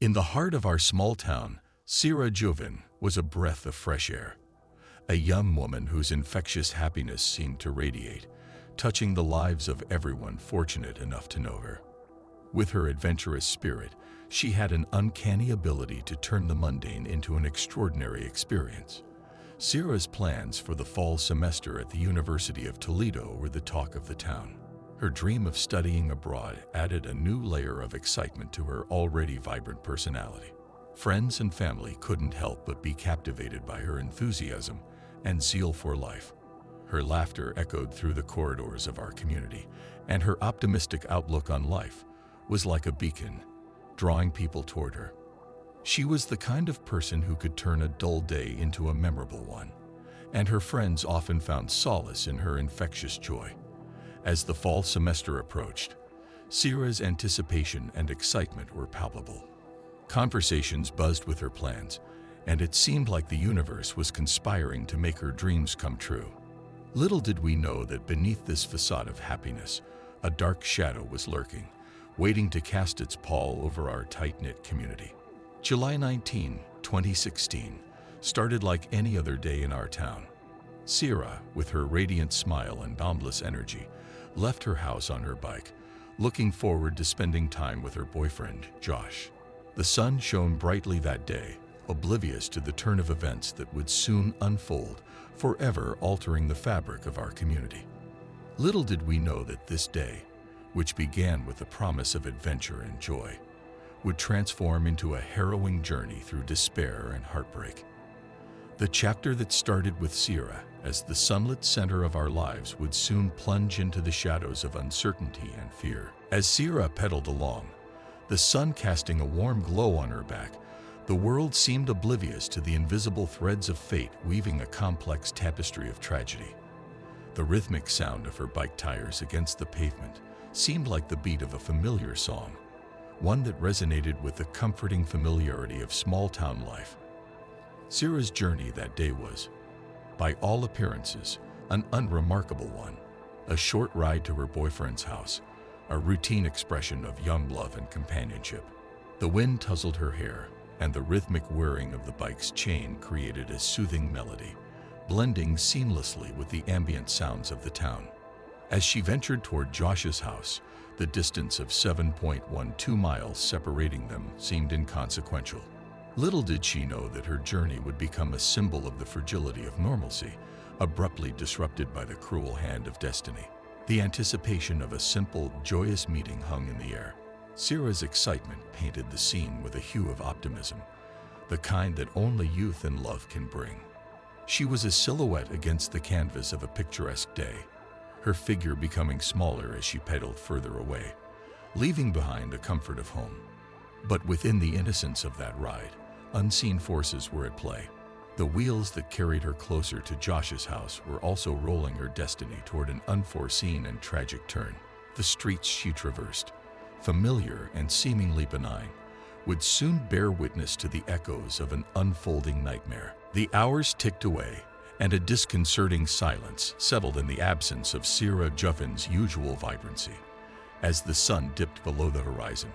In the heart of our small town, Sierah Joughin was a breath of fresh air, a young woman whose infectious happiness seemed to radiate, touching the lives of everyone fortunate enough to know her. With her adventurous spirit, she had an uncanny ability to turn the mundane into an extraordinary experience. Sierah's plans for the fall semester at the University of Toledo were the talk of the town. Her dream of studying abroad added a new layer of excitement to her already vibrant personality. Friends and family couldn't help but be captivated by her enthusiasm and zeal for life. Her laughter echoed through the corridors of our community, and her optimistic outlook on life was like a beacon, drawing people toward her. She was the kind of person who could turn a dull day into a memorable one, and her friends often found solace in her infectious joy. As the fall semester approached, Sierah's anticipation and excitement were palpable. Conversations buzzed with her plans, and it seemed like the universe was conspiring to make her dreams come true. Little did we know that beneath this facade of happiness, a dark shadow was lurking, waiting to cast its pall over our tight-knit community. July 19, 2016, started like any other day in our town. Sierah, with her radiant smile and boundless energy, left her house on her bike, looking forward to spending time with her boyfriend, Josh. The sun shone brightly that day, oblivious to the turn of events that would soon unfold, forever altering the fabric of our community. Little did we know that this day, which began with the promise of adventure and joy, would transform into a harrowing journey through despair and heartbreak. The chapter that started with Sierah as the sunlit center of our lives would soon plunge into the shadows of uncertainty and fear. As Sierah pedaled along, the sun casting a warm glow on her back, the world seemed oblivious to the invisible threads of fate weaving a complex tapestry of tragedy. The rhythmic sound of her bike tires against the pavement seemed like the beat of a familiar song, one that resonated with the comforting familiarity of small-town life. Sierah's journey that day was, by all appearances, an unremarkable one. A short ride to her boyfriend's house, a routine expression of young love and companionship. The wind tousled her hair, and the rhythmic whirring of the bike's chain created a soothing melody, blending seamlessly with the ambient sounds of the town. As she ventured toward Josh's house, the distance of 7.12 miles separating them seemed inconsequential. Little did she know that her journey would become a symbol of the fragility of normalcy, abruptly disrupted by the cruel hand of destiny. The anticipation of a simple, joyous meeting hung in the air. Sierah's excitement painted the scene with a hue of optimism, the kind that only youth and love can bring. She was a silhouette against the canvas of a picturesque day, her figure becoming smaller as she pedaled further away, leaving behind the comfort of home. But within the innocence of that ride, unseen forces were at play. The wheels that carried her closer to Josh's house were also rolling her destiny toward an unforeseen and tragic turn. The streets she traversed, familiar and seemingly benign, would soon bear witness to the echoes of an unfolding nightmare. The hours ticked away, and a disconcerting silence settled in the absence of Sierah Joughin's usual vibrancy. As the sun dipped below the horizon,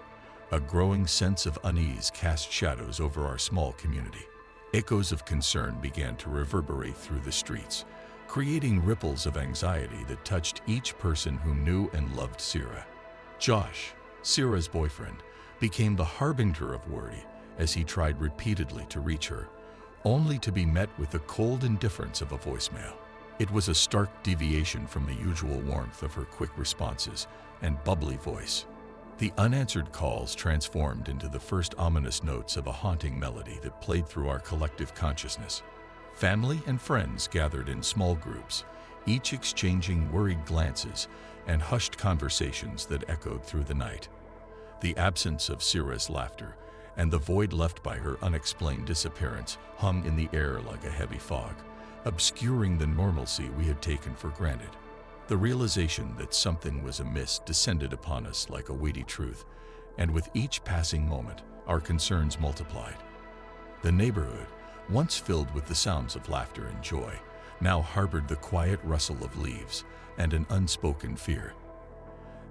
a growing sense of unease cast shadows over our small community. Echoes of concern began to reverberate through the streets, creating ripples of anxiety that touched each person who knew and loved Sierah. Josh, Sierah's boyfriend, became the harbinger of worry as he tried repeatedly to reach her, only to be met with the cold indifference of a voicemail. It was a stark deviation from the usual warmth of her quick responses and bubbly voice. The unanswered calls transformed into the first ominous notes of a haunting melody that played through our collective consciousness. Family and friends gathered in small groups, each exchanging worried glances and hushed conversations that echoed through the night. The absence of Sierah's laughter and the void left by her unexplained disappearance hung in the air like a heavy fog, obscuring the normalcy we had taken for granted. The realization that something was amiss descended upon us like a weighty truth, and with each passing moment, our concerns multiplied. The neighborhood, once filled with the sounds of laughter and joy, now harbored the quiet rustle of leaves and an unspoken fear.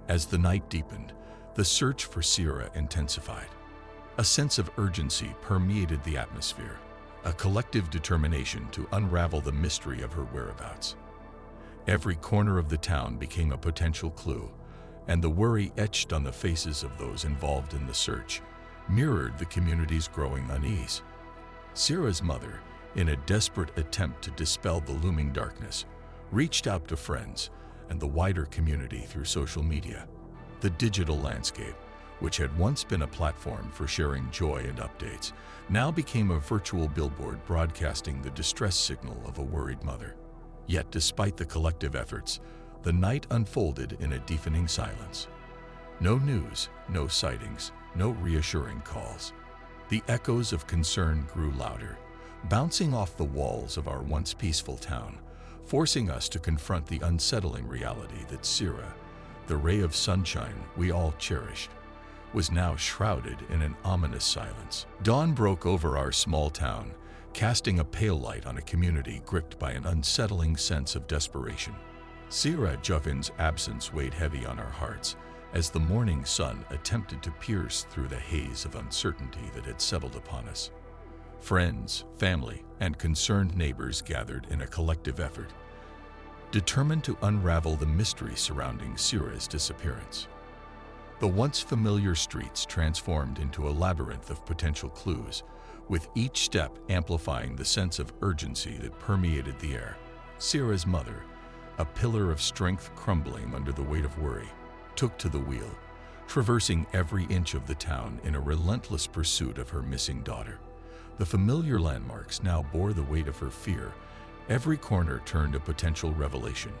As the night deepened, the search for Sierah intensified. A sense of urgency permeated the atmosphere, a collective determination to unravel the mystery of her whereabouts. Every corner of the town became a potential clue, and the worry etched on the faces of those involved in the search mirrored the community's growing unease. Sierah's mother, in a desperate attempt to dispel the looming darkness, reached out to friends and the wider community through social media. The digital landscape, which had once been a platform for sharing joy and updates, now became a virtual billboard broadcasting the distress signal of a worried mother. Yet despite the collective efforts, the night unfolded in a deafening silence. No news, no sightings, no reassuring calls. The echoes of concern grew louder, bouncing off the walls of our once peaceful town, forcing us to confront the unsettling reality that Sierah, the ray of sunshine we all cherished, was now shrouded in an ominous silence. Dawn broke over our small town, casting a pale light on a community gripped by an unsettling sense of desperation. Sierah Joughin's absence weighed heavy on our hearts as the morning sun attempted to pierce through the haze of uncertainty that had settled upon us. Friends, family, and concerned neighbors gathered in a collective effort, determined to unravel the mystery surrounding Sierah's disappearance. The once familiar streets transformed into a labyrinth of potential clues, with each step amplifying the sense of urgency that permeated the air. Sierah's mother, a pillar of strength crumbling under the weight of worry, took to the wheel, traversing every inch of the town in a relentless pursuit of her missing daughter. The familiar landmarks now bore the weight of her fear. Every corner turned a potential revelation,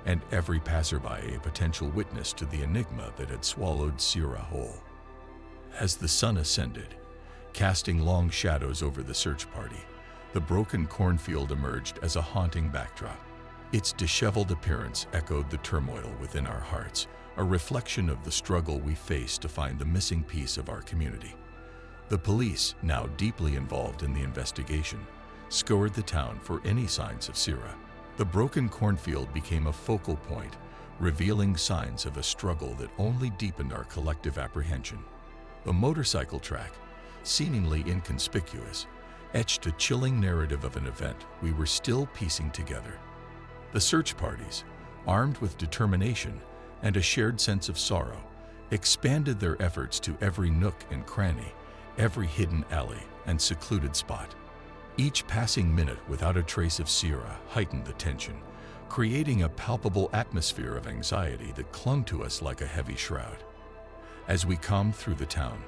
and every passerby a potential witness to the enigma that had swallowed Sierah whole. As the sun ascended, casting long shadows over the search party, the broken cornfield emerged as a haunting backdrop. Its disheveled appearance echoed the turmoil within our hearts, a reflection of the struggle we faced to find the missing piece of our community. The police, now deeply involved in the investigation, scoured the town for any signs of Sierah. The broken cornfield became a focal point, revealing signs of a struggle that only deepened our collective apprehension. The motorcycle track, seemingly inconspicuous, etched a chilling narrative of an event we were still piecing together. The search parties, armed with determination and a shared sense of sorrow, expanded their efforts to every nook and cranny, every hidden alley and secluded spot. Each passing minute without a trace of Sierah heightened the tension, creating a palpable atmosphere of anxiety that clung to us like a heavy shroud. As we combed through the town,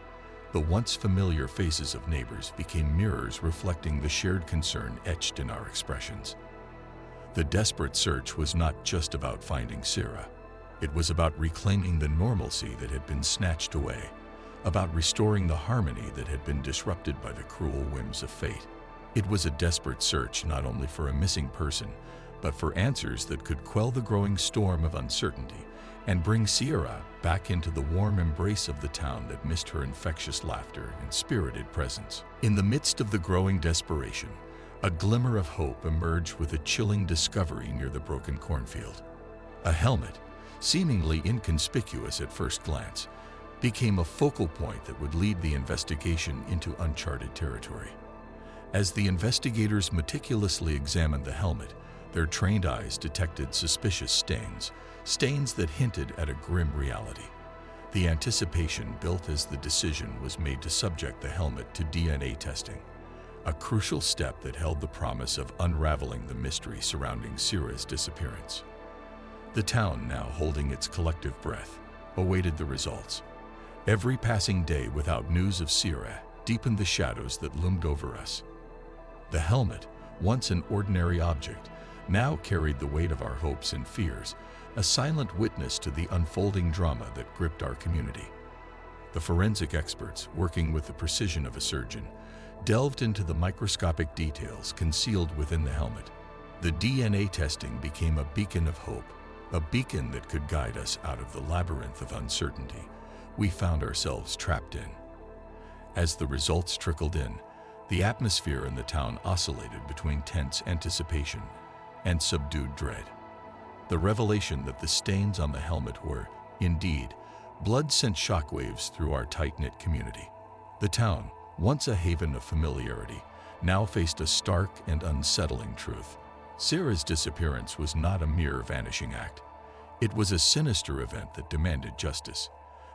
the once familiar faces of neighbors became mirrors reflecting the shared concern etched in our expressions. The desperate search was not just about finding Sierah. It was about reclaiming the normalcy that had been snatched away, about restoring the harmony that had been disrupted by the cruel whims of fate. It was a desperate search not only for a missing person, but for answers that could quell the growing storm of uncertainty and bring Sierah back into the warm embrace of the town that missed her infectious laughter and spirited presence. In the midst of the growing desperation, a glimmer of hope emerged with a chilling discovery near the broken cornfield. A helmet, seemingly inconspicuous at first glance, became a focal point that would lead the investigation into uncharted territory. As the investigators meticulously examined the helmet, their trained eyes detected suspicious stains that hinted at a grim reality. The anticipation built as the decision was made to subject the helmet to DNA testing, a crucial step that held the promise of unraveling the mystery surrounding Sierah's disappearance. The town, now holding its collective breath, awaited the results. Every passing day without news of Sierah deepened the shadows that loomed over us. The helmet, once an ordinary object, now carried the weight of our hopes and fears, a silent witness to the unfolding drama that gripped our community. The forensic experts, working with the precision of a surgeon, delved into the microscopic details concealed within the helmet. The DNA testing became a beacon of hope, a beacon that could guide us out of the labyrinth of uncertainty we found ourselves trapped in. As the results trickled in, the atmosphere in the town oscillated between tense anticipation and subdued dread. The revelation that the stains on the helmet were, indeed, blood sent shockwaves through our tight-knit community. The town, once a haven of familiarity, now faced a stark and unsettling truth. Sierah's disappearance was not a mere vanishing act. It was a sinister event that demanded justice.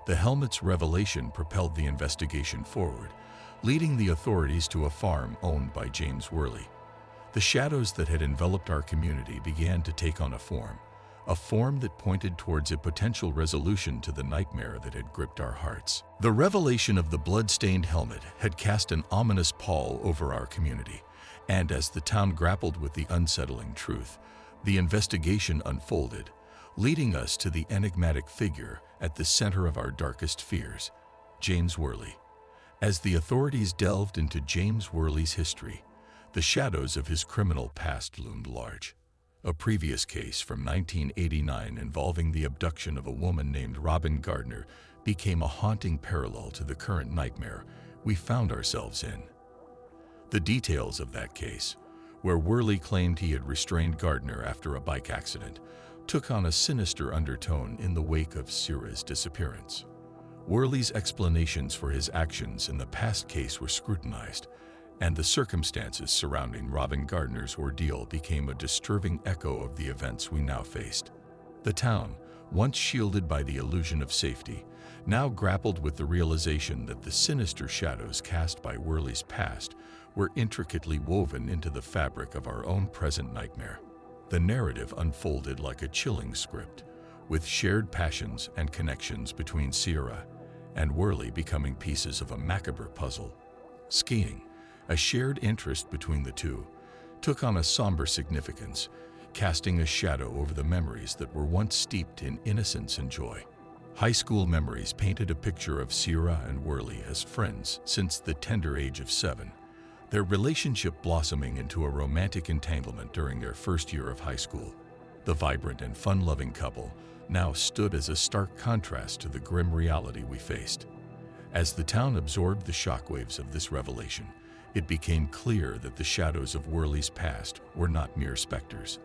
The helmet's revelation propelled the investigation forward, leading the authorities to a farm owned by James Worley. The shadows that had enveloped our community began to take on a form that pointed towards a potential resolution to the nightmare that had gripped our hearts. The revelation of the blood-stained helmet had cast an ominous pall over our community, and as the town grappled with the unsettling truth, the investigation unfolded, leading us to the enigmatic figure at the center of our darkest fears, James Worley. As the authorities delved into James Worley's history, the shadows of his criminal past loomed large. A previous case from 1989 involving the abduction of a woman named Robin Gardner became a haunting parallel to the current nightmare we found ourselves in. The details of that case, where Worley claimed he had restrained Gardner after a bike accident, took on a sinister undertone in the wake of Sierah's disappearance. Worley's explanations for his actions in the past case were scrutinized, and the circumstances surrounding Robin Gardner's ordeal became a disturbing echo of the events we now faced. The town, once shielded by the illusion of safety, now grappled with the realization that the sinister shadows cast by Worley's past were intricately woven into the fabric of our own present nightmare. The narrative unfolded like a chilling script, with shared passions and connections between Sierah and Worley becoming pieces of a macabre puzzle. Skiing, a shared interest between the two, took on a somber significance, casting a shadow over the memories that were once steeped in innocence and joy. High school memories painted a picture of Sierah and Worley as friends since the tender age of 7, their relationship blossoming into a romantic entanglement during their first year of high school. The vibrant and fun-loving couple now stood as a stark contrast to the grim reality we faced. As the town absorbed the shockwaves of this revelation, it became clear that the shadows of Worley's past were not mere specters.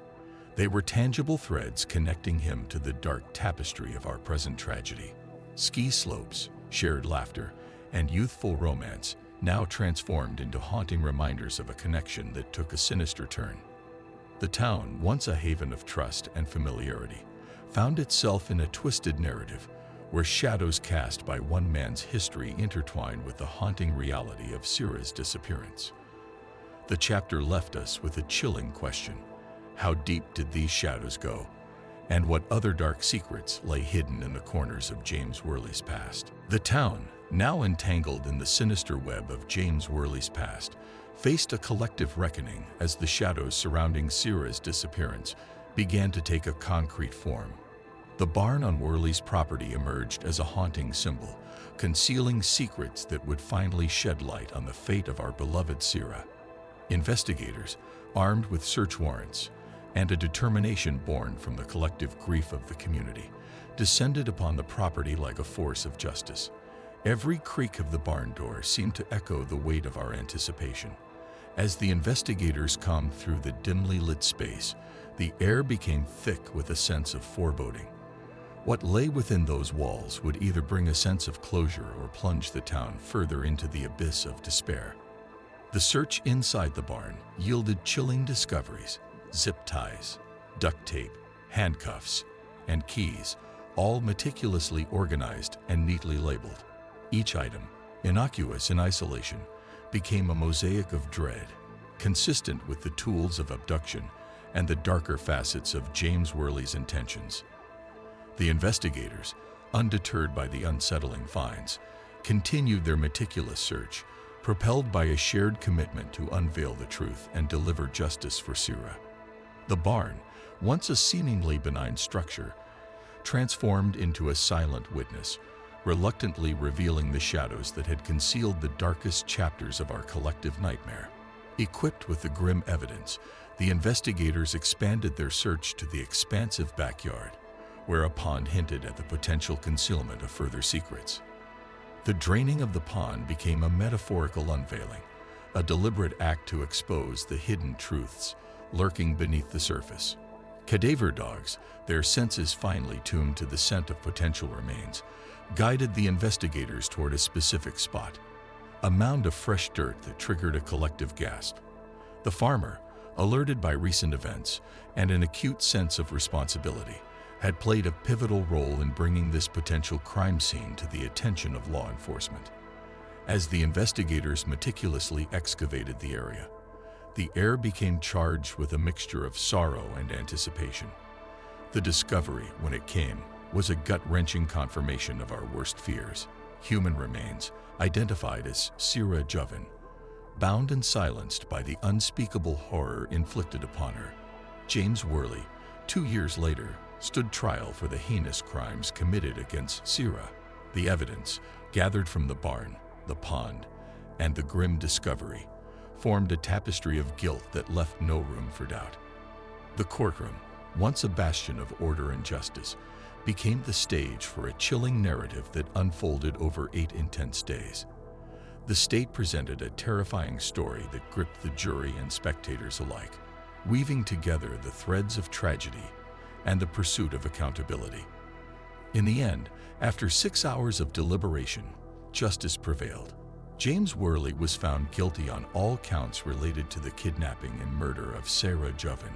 They were tangible threads connecting him to the dark tapestry of our present tragedy. Ski slopes, shared laughter, and youthful romance now transformed into haunting reminders of a connection that took a sinister turn. The town, once a haven of trust and familiarity, found itself in a twisted narrative where shadows cast by one man's history intertwined with the haunting reality of Sierah's disappearance. The chapter left us with a chilling question: how deep did these shadows go, and what other dark secrets lay hidden in the corners of James Worley's past? The town, now entangled in the sinister web of James Worley's past, faced a collective reckoning as the shadows surrounding Sierah's disappearance began to take a concrete form. The barn on Worley's property emerged as a haunting symbol, concealing secrets that would finally shed light on the fate of our beloved Sierah. Investigators, armed with search warrants and a determination born from the collective grief of the community, descended upon the property like a force of justice. Every creak of the barn door seemed to echo the weight of our anticipation. As the investigators combed through the dimly lit space, the air became thick with a sense of foreboding. What lay within those walls would either bring a sense of closure or plunge the town further into the abyss of despair. The search inside the barn yielded chilling discoveries: zip ties, duct tape, handcuffs, and keys, all meticulously organized and neatly labeled. Each item, innocuous in isolation, became a mosaic of dread, consistent with the tools of abduction and the darker facets of James Worley's intentions. The investigators, undeterred by the unsettling finds, continued their meticulous search, propelled by a shared commitment to unveil the truth and deliver justice for Sierah. The barn, once a seemingly benign structure, transformed into a silent witness, reluctantly revealing the shadows that had concealed the darkest chapters of our collective nightmare. Equipped with the grim evidence, the investigators expanded their search to the expansive backyard, where a pond hinted at the potential concealment of further secrets. The draining of the pond became a metaphorical unveiling, a deliberate act to expose the hidden truths lurking beneath the surface. Cadaver dogs, their senses finely tuned to the scent of potential remains, guided the investigators toward a specific spot. a mound of fresh dirt that triggered a collective gasp. The farmer, alerted by recent events and an acute sense of responsibility, had played a pivotal role in bringing this potential crime scene to the attention of law enforcement. As the investigators meticulously excavated the area, the air became charged with a mixture of sorrow and anticipation. The discovery, when it came, was a gut-wrenching confirmation of our worst fears. Human remains, identified as Sierah Joughin, bound and silenced by the unspeakable horror inflicted upon her. James Worley, 2 years later, stood trial for the heinous crimes committed against Sierah. The evidence, gathered from the barn, the pond, and the grim discovery, formed a tapestry of guilt that left no room for doubt. The courtroom, once a bastion of order and justice, became the stage for a chilling narrative that unfolded over 8 intense days. The state presented a terrifying story that gripped the jury and spectators alike, weaving together the threads of tragedy and the pursuit of accountability. In the end, after 6 hours of deliberation, justice prevailed. James Worley was found guilty on all counts related to the kidnapping and murder of Sierah Joughin.